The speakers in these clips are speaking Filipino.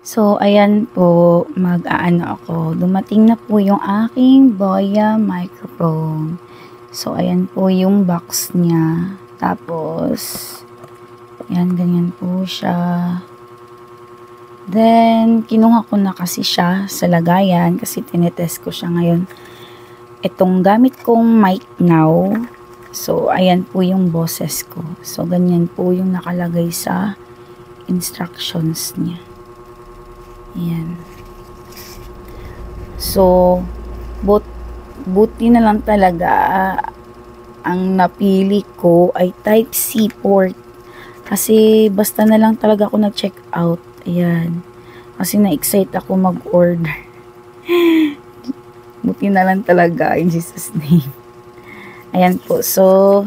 So, ayan po, mag-aano ako. Dumating na po yung aking Boya microphone. So, ayan po yung box niya. Tapos, ayan, ganyan po siya. Then, kinuha ko na kasi siya sa lagayan kasi tinetest ko siya ngayon. Itong gamit kong mic now. So, ayan po yung boses ko. So, ganyan po yung nakalagay sa instructions niya. Ayan. So, buti na lang talaga ang napili ko ay Type-C port. Kasi basta na lang talaga ako nag-check out. Ayan. Kasi na-excite ako mag-order. Buti na lang talaga in Jesus name. Ayan po. So,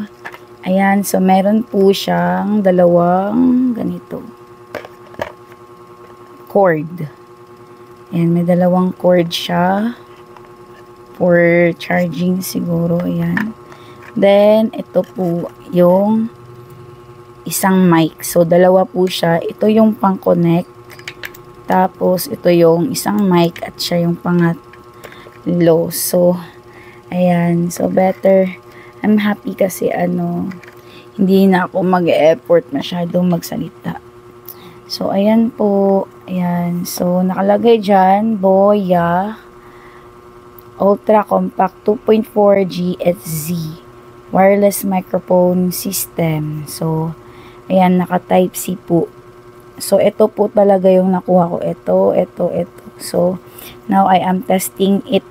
ayan. So, meron po siyang dalawang ganito. Cord. Ayan, may dalawang cord siya for charging siguro. Ayan. Then, ito po yung isang mic. So, dalawa po siya. Ito yung pang-connect. Tapos, ito yung isang mic at siya yung pangatlo. So, ayan. So, better. I'm happy kasi hindi na ako mag-e-effort masyadong magsalita. So, ayan po. Ayan. So, nakalagay dyan, Boya Ultra Compact 2.4 GHz wireless microphone system. So, ayan, naka-Type-C po. So, ito po talaga yung nakuha ko. Ito. So, now I am testing it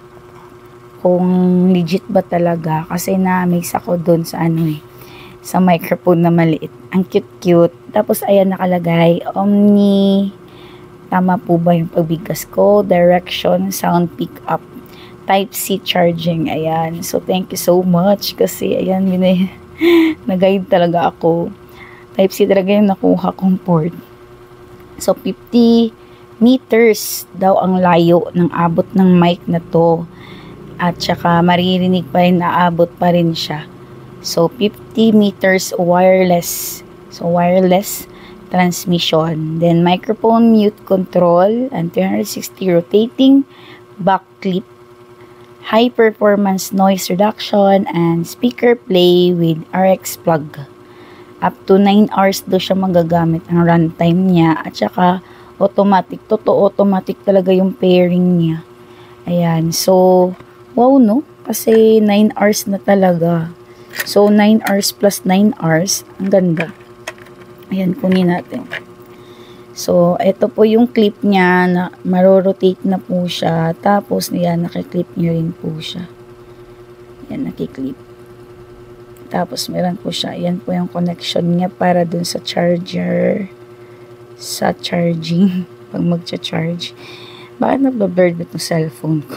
kung legit ba talaga. Kasi na-amaze ako dun sa sa microphone na maliit. Ang cute-cute. Tapos, ayan nakalagay, Omni. Tama po ba yung pagbigkas ko? Direction, sound pickup. Type-C charging. Ayan. So, thank you so much. Kasi, ayan, nag-guide talaga ako. Type-C talaga yung nakuha kong port. So, 50 meters daw ang layo ng abot ng mic na to. At saka, maririnig pa rin, naabot pa rin siya. So, 50 meters wireless. So, wireless transmission. Then, microphone mute control and 360 rotating back clip. High performance noise reduction and speaker play with RX plug. Up to 9 hours do siya magagamit ang runtime niya. At saka, automatic. Automatic talaga yung pairing niya. Ayan. So, wow, no? Kasi 9 hours na talaga. So, 9 hours plus 9 hours. Ang ganda. Ayan, kunin natin. So, ito po yung clip niya na marorotate na po siya. Tapos, yan, nakiklip nyo rin po siya. Ayan, nakiklip. Tapos, meron po siya. Ayan po yung connection niya para dun sa charger. Sa charging. Pag magcha-charge. Bakit nagbablurred itong cellphone ko?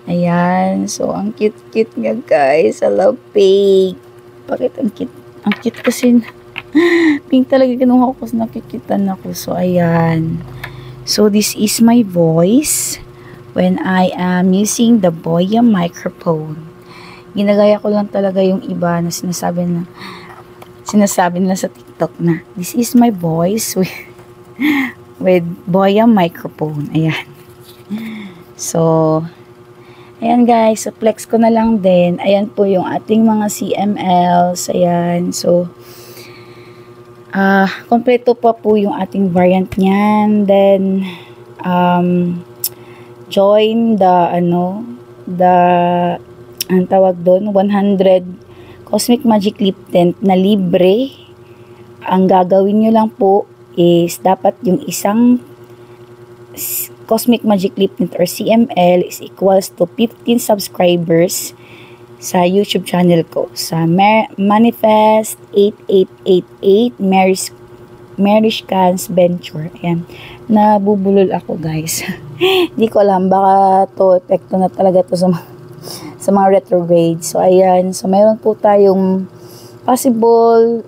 Ayan. So, ang cute-cute nga, guys. I love pink. Bakit ang cute? Ang cute kasi pink talaga kinuha ko kasi nakikitan ako. So, ayan. So, this is my voice when I am using the Boya microphone. Ginagaya ko lang talaga yung iba na sinasabi nila sa TikTok na this is my voice with Boya microphone. Ayan. So, ayan guys, so flex ko na lang din. Ayan po yung ating mga CMLs. Ayan, so kompleto pa po yung ating variant niyan. Then, join ang tawag doon, 100 Cosmic Magic Lip Tint na libre. Ang gagawin nyo lang po is dapat yung isang Cosmic Magic Lip Tint or CML is equals to 15 subscribers sa YouTube channel ko. Sa Manifest 8888 Marish Cans Venture. Ayan. Nabubulol ako, guys. Hindi ko alam. Baka to epekto na talaga to sa mga retrograde. So, ayan. So, meron po tayong possible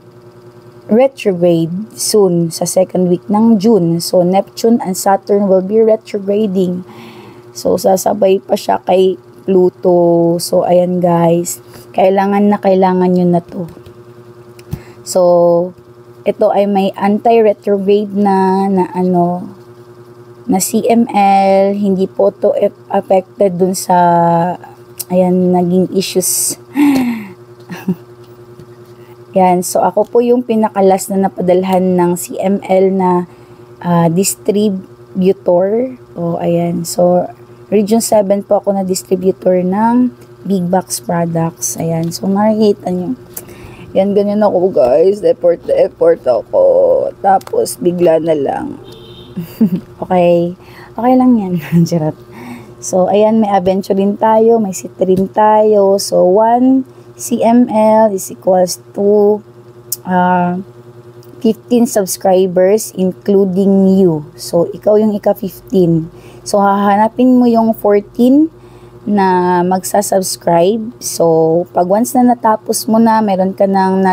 retrograde soon sa second week ng June. So, Neptune and Saturn will be retrograding. So, sasabay pa siya kay Pluto. So, ayan guys. Kailangan nyo na to. So, ito ay may anti-retrograde na na CML, hindi po to affected dun sa, ayan, naging issues. Yan, so ako po yung pinakalas na napadalhan ng CML na distributor. O, ayan, so Region 7 po ako na distributor ng Big Box Products. Ayan, so nakikita nyo. Yan, ganyan ako guys. Effort ako. Tapos, bigla na lang. Okay. Okay lang yan. Charot. So, ayan, may aventurine tayo. May citrin tayo. So, 1 CML is equals to 15 subscribers including you. So, ikaw yung ika-15. So, hahanapin mo yung 14 na magsasubscribe. So, pag once na natapos mo na, meron ka ng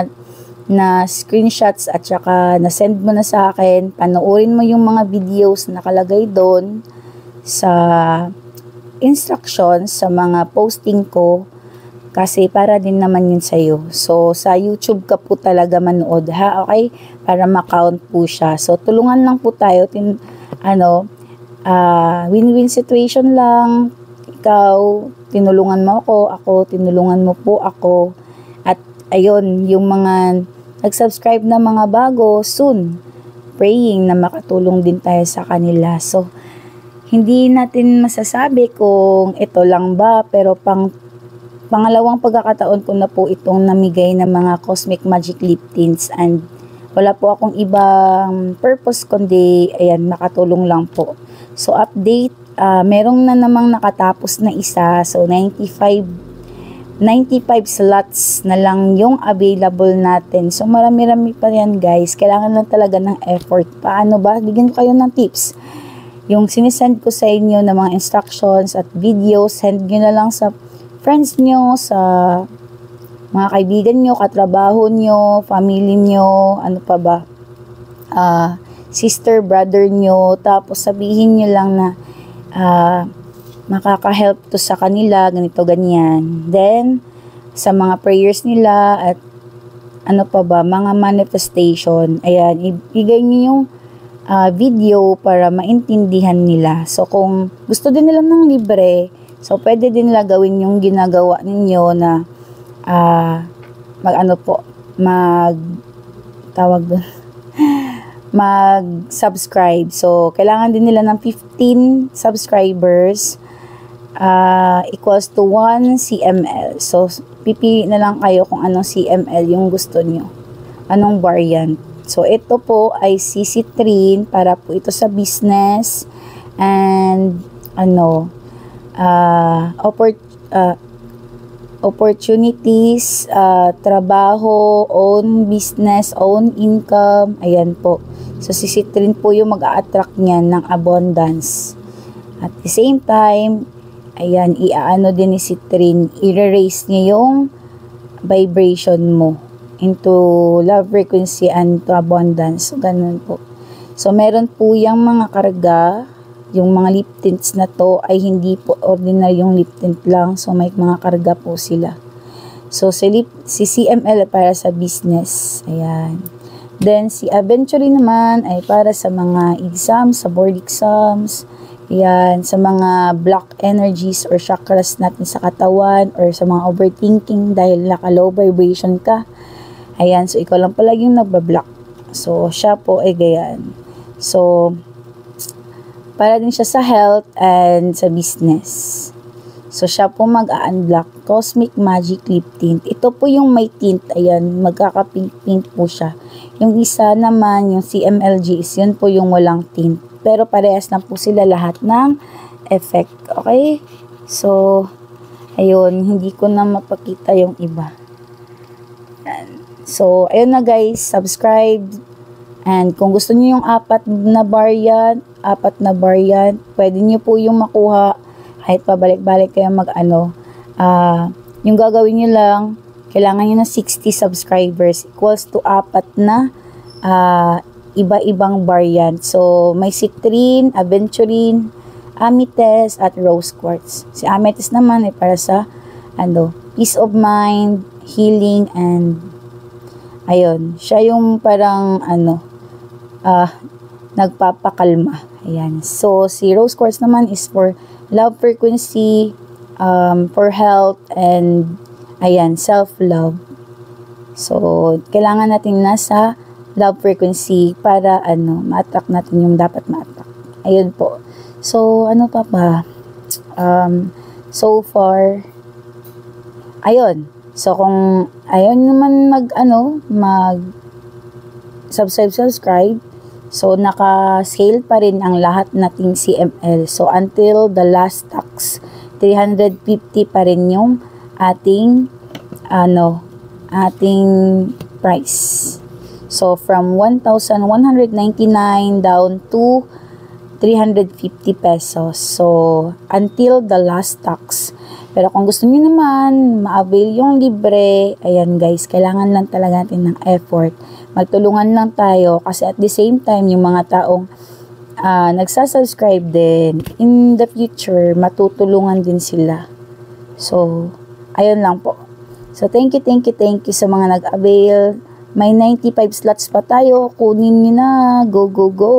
na screenshots at saka na-send mo na sa akin, panoorin mo yung mga videos na nakalagay doon sa instructions sa mga posting ko kasi para din naman yun sa'yo. So, sa YouTube ka po talaga manood, ha? Okay? Para ma-count po siya. So, tulungan lang po tayo. Win-win situation lang. Ikaw, tinulungan mo ako tinulungan mo po ako. At ayun, yung mga nag-subscribe na mga bago, soon, praying na makatulong din tayo sa kanila. So, hindi natin masasabi kung ito lang ba, pero pangalawang pagkakataon ko na po itong namigay ng mga Cosmic Magic Lip Tints and wala po akong ibang purpose kundi, ayan, makatulong lang po. So, update, merong na namang nakatapos na isa. So, 95 slots na lang yung available natin. So, marami-rami pa yan, guys. Kailangan lang talaga ng effort. Paano ba? Bigyan ko kayo ng tips. Yung sinisend ko sa inyo ng mga instructions at videos, send nyo na lang sa friends nyo, sa mga kaibigan nyo, katrabaho nyo, family nyo, ano pa ba? Sister, brother nyo. Tapos, sabihin nyo lang na makaka-help to sa kanila, ganito, ganyan. Then, sa mga prayers nila at ano pa ba, mga manifestation, ayan, ibigay niyo yung video para maintindihan nila. So, kung gusto din nila ng libre, so, pwede din nila gawin yung ginagawa ninyo na mag-subscribe. So, kailangan din nila ng 15 subscribers equals to 1 CML. So, pipili na lang kayo kung anong CML yung gusto nyo. Anong variant. So, ito po ay CC3 para po ito sa business and opportunities, trabaho, own business, own income. Ayan po. So, CC3 po yung mag-a-attract niyan ng abundance. At the same time, ayan, iaano din ni Citrin, i-raise niya yung vibration mo into love, frequency, and to abundance. So, ganun po. So, meron po yung mga karga, yung mga lip tints na to ay hindi po ordinary yung lip tint lang. So, may mga karga po sila. So, si CML para sa business. Ayan. Then, si Aventurine naman ay para sa mga exams, sa board exams. Yan, sa mga block energies or chakras natin sa katawan or sa mga overthinking dahil naka-low vibration ka. Ayan, so ikaw lang pala yung nagbablock. So, siya po ay gayan. So, para din siya sa health and sa business. So, siya po mag-unblock Cosmic Magic Lip Tint. Ito po yung may tint. Ayan, magkaka-pink po siya. Yung isa naman, yung CMLG is yun po yung walang tint. Pero parehas na po sila lahat ng effect. Okay? So, ayun, hindi ko na mapakita yung iba. Yan. So, ayun na guys, subscribe. And kung gusto niyo yung apat na variant, pwede niyo po yung makuha kahit pabalik-balik kayo yung gagawin niyo lang, kailangan niyo ng 60 subscribers equals to apat na iba-ibang variant. So, may Citrin, Aventurine, Amethyst, at Rose Quartz. Si Amethyst naman ay para sa peace of mind, healing, and ayun, siya yung parang nagpapakalma. Ayan. So, si rose quartz naman is for love frequency, for health, and ayan, self-love. So, kailangan natin nasa love frequency para ma-attract natin yung dapat ma-attract. Ayun po. So, ano pa ba? So far, ayun. So, kung ayaw naman subscribe, so, naka-sale pa rin ang lahat nating CML. So, until the last tax, 350 pa rin yung ating, ating price. So, from 1,199 down to 350 pesos. So, until the last tax. Pero kung gusto niyo naman, ma-avail yung libre, ayan guys, kailangan lang talaga natin ng effort. Magtulungan lang tayo kasi at the same time, yung mga taong nagsasubscribe din, in the future, matutulungan din sila. So, ayun lang po. So, thank you sa mga nag-avail. May 95 slots pa tayo. Kunin nyo na. Go, go, go!